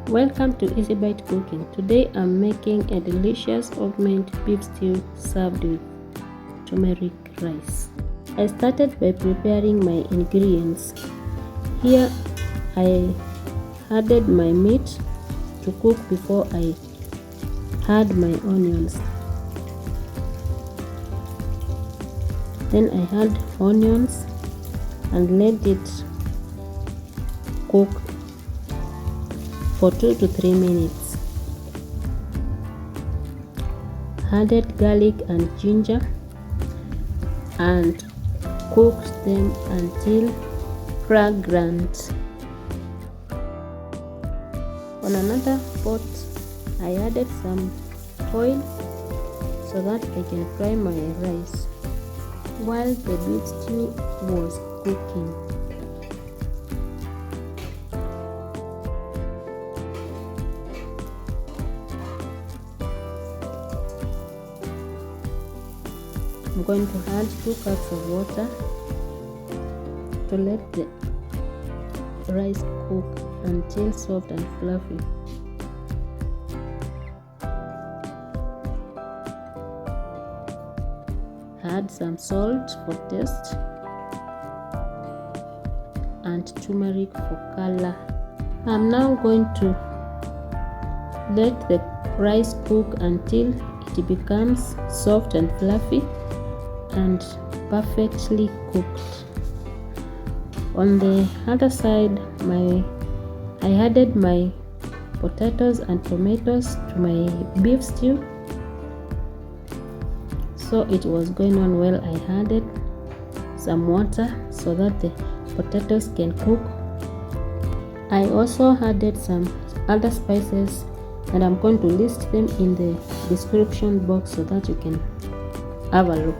Welcome to Easy Bite Cooking. Today I'm making a delicious augment beef stew served with turmeric rice. I started by preparing my ingredients. Here I added my meat to cook before I add my onions. Then I add onions and let it cook for 2 to 3 minutes. Added garlic and ginger and cooked them until fragrant. On another pot, I added some oil so that I can fry my rice while the beef stew was cooking. I'm going to add 2 cups of water to let the rice cook until soft and fluffy. Add some salt for taste and turmeric for color. I'm now going to let the rice cook until it becomes soft and fluffy and perfectly cooked. On the other side, I added my potatoes and tomatoes to my beef stew. So it was going on well. I added some water so that the potatoes can cook. I also added some other spices and I'm going to list them in the description box so that you can have a look.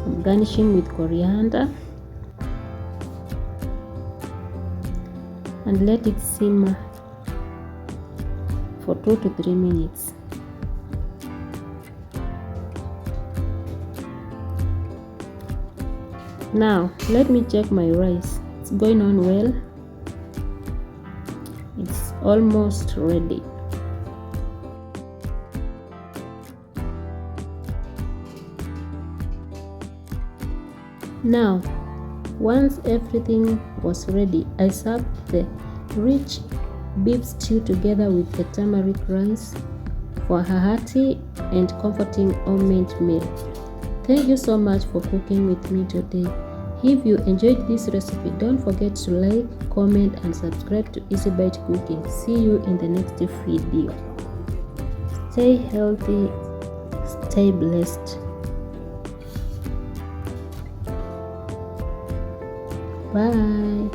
I'm garnishing with coriander and let it simmer for 2 to 3 minutes. Now let me check my rice. It's going on well. It's almost ready. Now, once everything was ready, I served the rich beef stew together with the turmeric rice for a hearty and comforting augment meal. Thank you so much for cooking with me today. If you enjoyed this recipe, don't forget to like, comment and subscribe to Easy Bite Cooking. See you in the next video. Stay healthy, stay blessed. Bye.